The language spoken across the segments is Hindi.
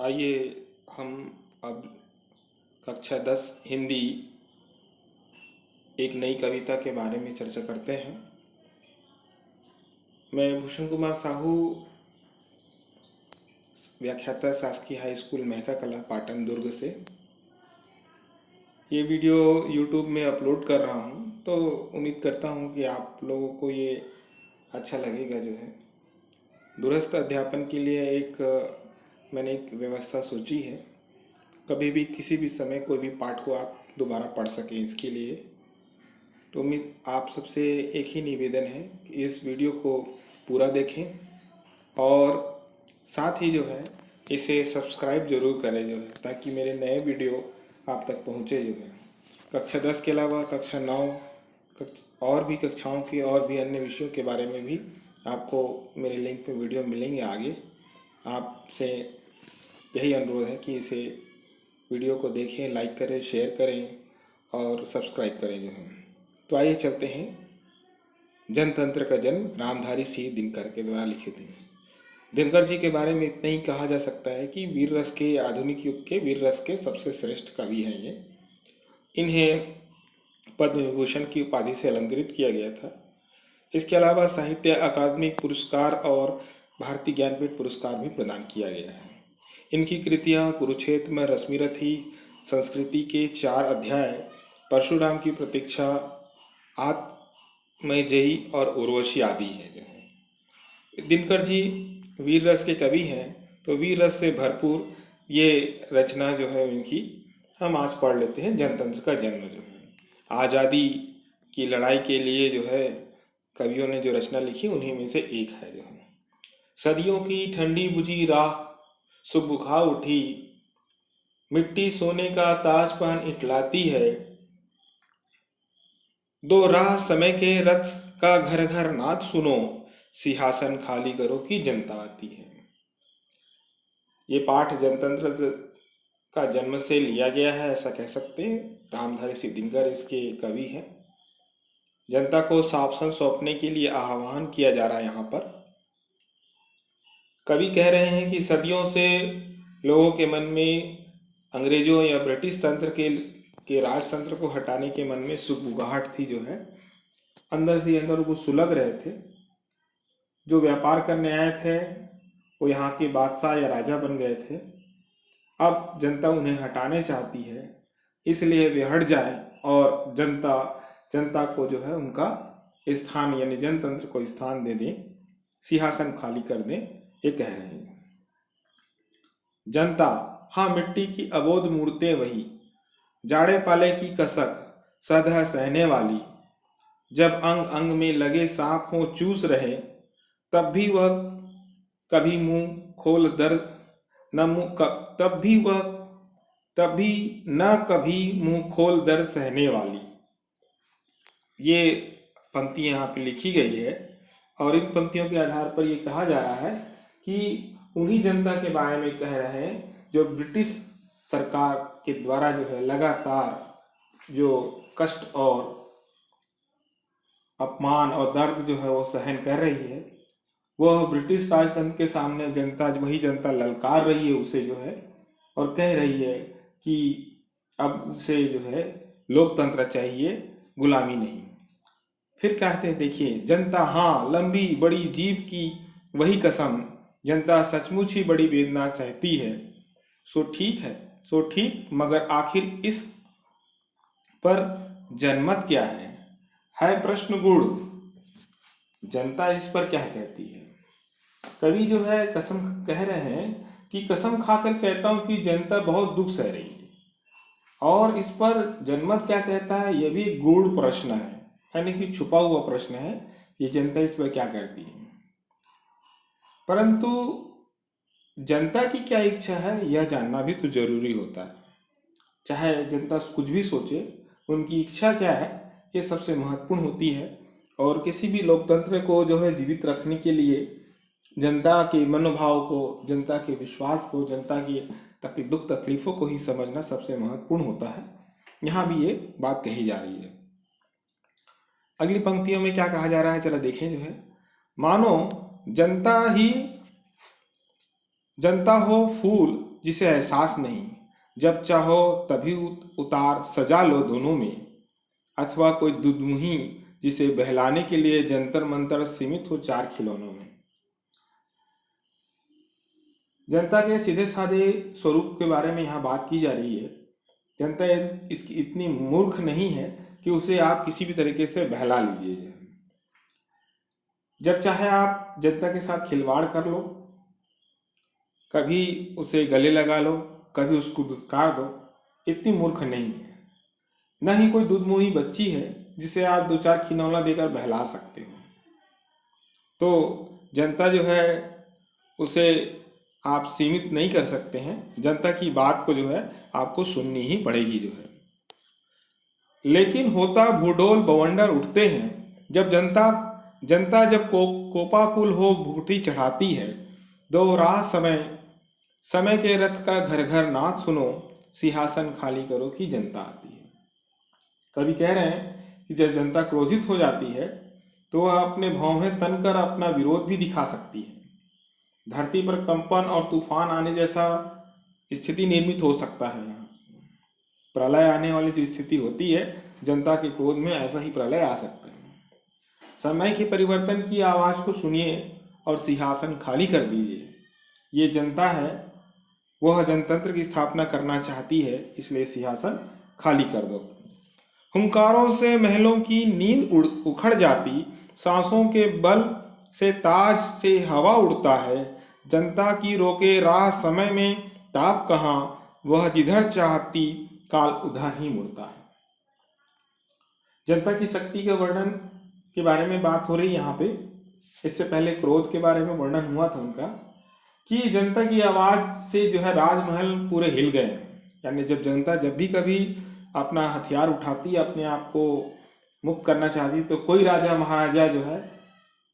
आइए हम अब कक्षा 10 हिंदी एक नई कविता के बारे में चर्चा करते हैं। मैं भूषण कुमार साहू, व्याख्याता, शासकीय हाई स्कूल महका कला, पाटन, दुर्ग से ये वीडियो यूट्यूब में अपलोड कर रहा हूँ। तो उम्मीद करता हूँ कि आप लोगों को ये अच्छा लगेगा। जो है दूरस्थ अध्यापन के लिए मैंने एक व्यवस्था सोची है। कभी भी किसी भी समय कोई भी पाठ को आप दोबारा पढ़ सकें, इसके लिए तो उम्मीद आप सबसे एक ही निवेदन है कि इस वीडियो को पूरा देखें और साथ ही जो है इसे सब्सक्राइब जरूर करें, जो है ताकि मेरे नए वीडियो आप तक पहुँचे। जो है कक्षा 10 के अलावा कक्षा 9 और भी कक्षाओं के और भी अन्य विषयों के बारे में भी आपको मेरे लिंक पे वीडियो मिलेंगे आगे। आपसे यही अनुरोध है कि इसे वीडियो को देखें, लाइक करें, शेयर करें और सब्सक्राइब करें। जो है तो आइए चलते हैं। जनतंत्र का जन्म रामधारी सिंह दिनकर के द्वारा लिखित है। दिनकर जी के बारे में इतना ही कहा जा सकता है कि वीर रस के, आधुनिक युग के वीर रस के सबसे श्रेष्ठ कवि हैं ये। इन्हें पद्म विभूषण की उपाधि से अलंकृत किया गया था। इसके अलावा साहित्य अकादमी पुरस्कार और भारतीय ज्ञानपीठ पुरस्कार भी प्रदान किया गया है। इनकी कृतियां कुरुक्षेत्र में रश्मिरथी, संस्कृति के 4 अध्याय, परशुराम की प्रतीक्षा, आत्मजयी और उर्वशी आदि है। जो है दिनकर जी वीर रस के कवि हैं, तो वीर रस से भरपूर ये रचना जो है इनकी हम आज पढ़ लेते हैं। जनतंत्र का जन्म जो है आज़ादी की लड़ाई के लिए जो है कवियों ने जो रचना लिखी उन्हीं में से एक है। जो है सदियों की ठंडी बुझी राह सुबुखा उठी, मिट्टी सोने का ताज पहन इटलाती है, दो राह समय के रथ का घर घर नाद सुनो, सिंहासन खाली करो की जनता आती है। ये पाठ जनतंत्र का जन्म से लिया गया है, ऐसा कह सकते हैं। रामधारी सिंह दिनकर इसके कवि हैं। जनता को शासन सौंपने के लिए आह्वान किया जा रहा है। यहाँ पर कवि कह रहे हैं कि सदियों से लोगों के मन में अंग्रेजों या ब्रिटिश तंत्र के राजतंत्र को हटाने के मन में सुगबुगाहट थी। जो है अंदर से अंदर वो सुलग रहे थे। जो व्यापार करने आए थे वो यहाँ के बादशाह या राजा बन गए थे। अब जनता उन्हें हटाने चाहती है, इसलिए वे हट जाए और जनता को जो है उनका स्थान यानी जनतंत्र को स्थान दे दें, सिंहासन खाली कर दें, ये कह रहे हैं। जनता हाँ मिट्टी की अबोध मूर्तें वही, जाड़े पाले की कसक सदा सहने वाली, जब अंग अंग में लगे सांप हो चूस रहे, तब भी वह कभी मुंह खोल दर्द न मुंह तब भी न कभी मुंह खोल दर्द सहने वाली। ये पंक्ति यहाँ पे लिखी गई है और इन पंक्तियों के आधार पर ये कहा जा रहा है कि उन्हीं जनता के बारे में कह रहे हैं जो ब्रिटिश सरकार के द्वारा जो है लगातार जो कष्ट और अपमान और दर्द जो है वो सहन कर रही है। वह ब्रिटिश राजतंत्र के सामने वही जनता ललकार रही है उसे, जो है और कह रही है कि अब उसे जो है लोकतंत्र चाहिए, गुलामी नहीं। फिर कहते हैं, देखिए, जनता हाँ लंबी बड़ी जीभ की वही कसम, जनता सचमुच ही बड़ी वेदना सहती है। सो ठीक, मगर आखिर इस पर जनमत क्या है प्रश्न गुण। जनता इस पर क्या कहती है? कवि जो है कसम कह रहे हैं कि कसम खाकर कहता हूं कि जनता बहुत दुख सह रही है, और इस पर जनमत क्या कहता है यह भी गूढ़ प्रश्न है, यानी कि छुपा हुआ प्रश्न है। ये जनता इस पर क्या करती है, परंतु जनता की क्या इच्छा है यह जानना भी तो जरूरी होता है। चाहे जनता कुछ भी सोचे, उनकी इच्छा क्या है ये सबसे महत्वपूर्ण होती है। और किसी भी लोकतंत्र को जो है जीवित रखने के लिए जनता के मनोभाव को, जनता के विश्वास को, जनता की दुख तकलीफों को ही समझना सबसे महत्वपूर्ण होता है। यहाँ भी ये बात कही जा रही है। अगली पंक्तियों में क्या कहा जा रहा है, चलो देखें। जो है मानो जनता हो फूल जिसे एहसास नहीं, जब चाहो तभी उतार सजा लो दोनों में, अथवा कोई दुधमुही जिसे बहलाने के लिए जंतर मंतर सीमित हो चार खिलौनों में। जनता के सीधे साधे स्वरूप के बारे में यहाँ बात की जा रही है। जनता इसकी इतनी मूर्ख नहीं है कि उसे आप किसी भी तरीके से बहला लीजिए। जब चाहे आप जनता के साथ खिलवाड़ कर लो, कभी उसे गले लगा लो, कभी उसको दुत्कार दो, इतनी मूर्ख नहीं है। न ही कोई दूधमुही बच्ची है जिसे आप दो चार खिलौना देकर बहला सकते हो। तो जनता जो है उसे आप सीमित नहीं कर सकते हैं। जनता की बात को जो है आपको सुननी ही पड़ेगी जो है। लेकिन होता भूडोल बवंडर उठते हैं जब जनता जब कोपाकुल हो भूटी चढ़ाती है। दो राह समय के रथ का घर घर नाथ सुनो, सिंहासन खाली करो कि जनता आती है। कवि कह रहे हैं कि जब जनता क्रोधित हो जाती है तो वह अपने भौहें तनकर अपना विरोध भी दिखा सकती है। धरती पर कंपन और तूफान आने जैसा स्थिति निर्मित हो सकता है। यहाँ प्रलय आने वाली जो स्थिति होती है, जनता के क्रोध में ऐसा ही प्रलय आ सकता है। समय के परिवर्तन की आवाज को सुनिए और सिंहासन खाली कर दीजिए। ये जनता है, वह जनतंत्र की स्थापना करना चाहती है, इसलिए सिंहासन खाली कर दो। हुंकारों से महलों की नींद उखड़ जाती, सांसों के बल से ताज से हवा उड़ता है। जनता की रोके राह समय में ताप कहाँ, वह जिधर चाहती काल उधर ही मुड़ता है। जनता की शक्ति के वर्णन के बारे में बात हो रही यहाँ पे। इससे पहले क्रोध के बारे में वर्णन हुआ था उनका कि जनता की आवाज से जो है राजमहल पूरे हिल गए। यानी जब जनता जब भी कभी अपना हथियार उठाती, अपने आप को मुक्त करना चाहती, तो कोई राजा महाराजा जो है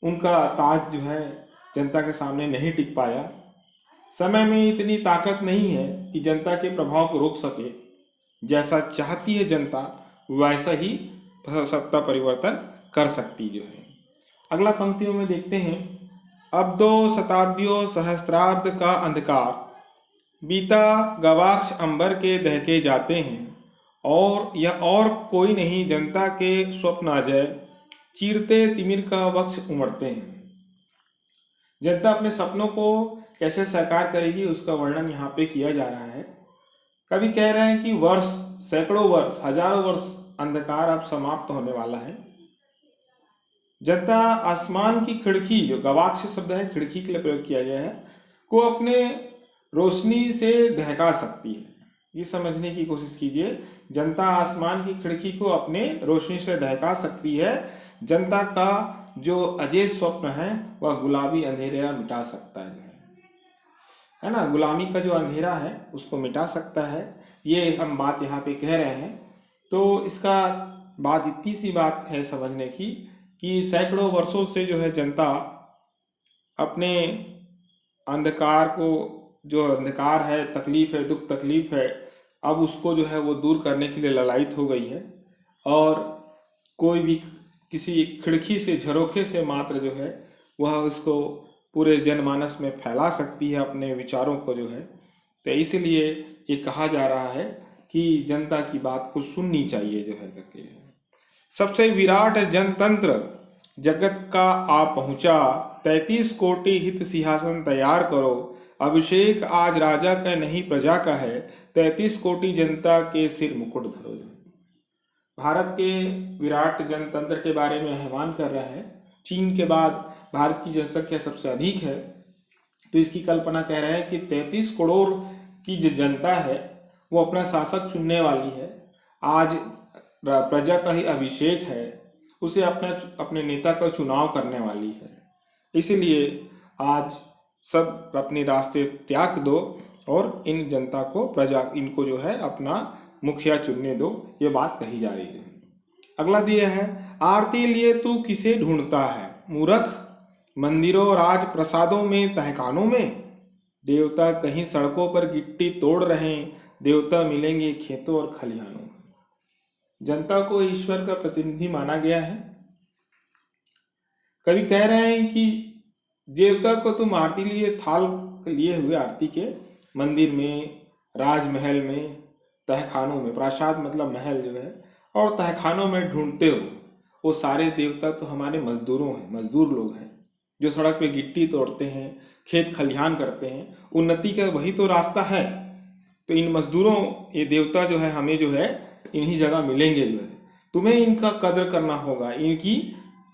उनका ताज जो है जनता के सामने नहीं टिक पाया। समय में इतनी ताकत नहीं है कि जनता के प्रभाव को रोक सके। जैसा चाहती है जनता वैसा ही सत्ता परिवर्तन कर सकती जो है। अगला पंक्तियों में देखते हैं। अब 2 शताब्दियों सहस्त्राब्द का अंधकार बीता, गवाक्ष अंबर के दहके जाते हैं, और यह और कोई नहीं जनता के स्वप्न अजय, चीरते तिमिर का वक्ष उमड़ते हैं। जनता अपने सपनों को कैसे साकार करेगी उसका वर्णन यहाँ पे किया जा रहा है। कवि कह रहे हैं कि वर्ष, सैकड़ों वर्ष, हजारों वर्ष अंधकार अब समाप्त होने वाला है। जनता आसमान की खिड़की, जो गवाक्ष शब्द है खिड़की के लिए प्रयोग किया गया है, को अपने रोशनी से दहका सकती है। ये समझने की कोशिश कीजिए। जनता आसमान की खिड़की को अपने रोशनी से दहका सकती है। जनता का जो अजय स्वप्न है वह गुलाबी अंधेरा मिटा सकता है ना। गुलामी का जो अंधेरा है उसको मिटा सकता है। ये हम बात यहाँ पे कह रहे हैं। तो इसका बात इतनी सी बात है समझने की कि सैकड़ों वर्षों से जो है जनता अपने अंधकार को, जो अंधकार है, तकलीफ है, दुख तकलीफ है, अब उसको जो है वो दूर करने के लिए ललायित हो गई है। और कोई भी किसी खिड़की से, झरोखे से मात्र जो है वह उसको पूरे जनमानस में फैला सकती है अपने विचारों को जो है। तो इसलिए ये कहा जा रहा है कि जनता की बात को सुननी चाहिए जो है करके। सबसे विराट जनतंत्र जगत का आ पहुंचा, 33 कोटि हित सिंहासन तैयार करो। अभिषेक आज राजा का नहीं प्रजा का है, 33 कोटि जनता के सिर मुकुट धरो। भारत के विराट जनतंत्र के बारे में आह्वान कर रहे हैं। चीन के बाद भारत की जनसंख्या सबसे अधिक है, तो इसकी कल्पना कह रहे हैं कि 33 करोड़ की जो जनता है वो अपना शासक चुनने वाली है। आज प्रजा का ही अभिषेक है, उसे अपने नेता का चुनाव करने वाली है। इसलिए आज सब अपने रास्ते त्याग दो और इन जनता को, इनको जो है अपना मुखिया चुनने दो। ये बात कही जा रही है। अगला दिया है, आरती लिए तू किसे ढूंढता है, मूर्ख मंदिरों राज प्रसादों में, तहखानों में। देवता कहीं सड़कों पर गिट्टी तोड़ रहे, देवता मिलेंगे खेतों और खलिहानों में। जनता को ईश्वर का प्रतिनिधि माना गया है। कवि कह रहे हैं कि देवता को तुम आरती लिए, थाल लिए हुए आरती के, मंदिर में, राजमहल में, तहखानों में, प्रासाद मतलब महल जो है, और तहखानों में ढूंढते हो, वो सारे देवता तो हमारे मजदूरों हैं, मजदूर लोग हैं, जो सड़क पे गिट्टी तोड़ते हैं, खेत खलिहान करते हैं। उन्नति का वही तो रास्ता है। तो इन मजदूरों, ये देवता जो है हमें जो है इन्हीं जगह मिलेंगे जो है। तुम्हें इनका कद्र करना होगा,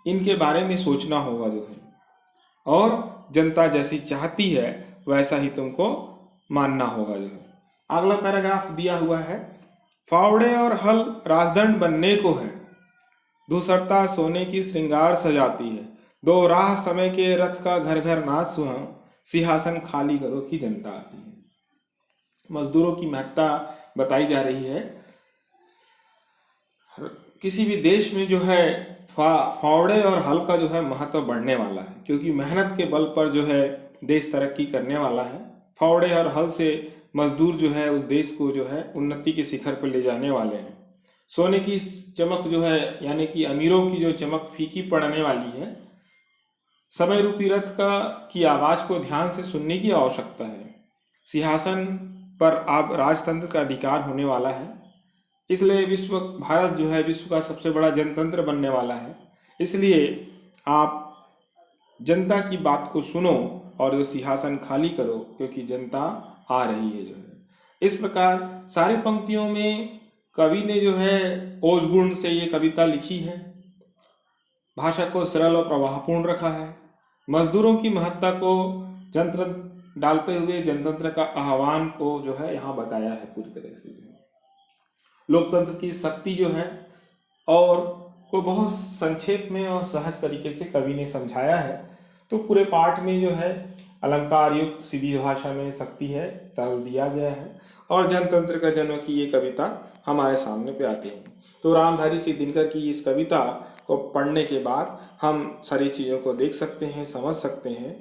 इनके बारे में सोचना होगा जो है, और जनता जैसी चाहती है वैसा ही तुमको मानना होगा जो है। अगला पैराग्राफ दिया हुआ है, फावड़े और हल राजदंड बनने को है, धूसरता सोने की श्रृंगार सजाती है, दो राह समय के रथ का घर घर नाच सुहां, सिंहासन खाली करो की जनता आती है। मजदूरों की महत्ता बताई जा रही है। किसी भी देश में जो है फावड़े और हल का जो है महत्व बढ़ने वाला है, क्योंकि मेहनत के बल पर जो है देश तरक्की करने वाला है। फावड़े और हल से मजदूर जो है उस देश को जो है उन्नति के शिखर पर ले जाने वाले हैं। सोने की चमक जो है, यानी कि अमीरों की जो चमक फीकी पड़ने वाली है। समय रूपी रथ की आवाज को ध्यान से सुनने की आवश्यकता है। सिंहासन पर अब राजतंत्र का अधिकार होने वाला है, इसलिए भारत जो है विश्व का सबसे बड़ा जनतंत्र बनने वाला है। इसलिए आप जनता की बात को सुनो और जो सिंहासन खाली करो, क्योंकि जनता आ रही है जो है। इस प्रकार सारी पंक्तियों में कवि ने जो है ओज गुण से ये कविता लिखी है। भाषा को सरल और प्रवाहपूर्ण रखा है। मजदूरों की महत्ता को जनतंत्र डालते हुए जनतंत्र का आह्वान को जो है यहाँ बताया है पूरी तरह से। लोकतंत्र की शक्ति जो है और को बहुत संक्षेप में और सहज तरीके से कवि ने समझाया है। तो पूरे पाठ में जो है अलंकार युक्त सीधी भाषा में शक्ति है, तरल दिया गया है, और जनतंत्र का जन्म की ये कविता हमारे सामने पे आती है। तो रामधारी सिंह दिनकर की इस कविता को पढ़ने के बाद हम सारी चीज़ों को देख सकते हैं, समझ सकते हैं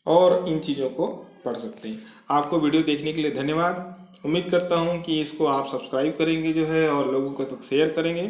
और इन चीज़ों को पढ़ सकते हैं। आपको वीडियो देखने के लिए धन्यवाद। उम्मीद करता हूँ कि इसको आप सब्सक्राइब करेंगे जो है और लोगों को तक शेयर करेंगे।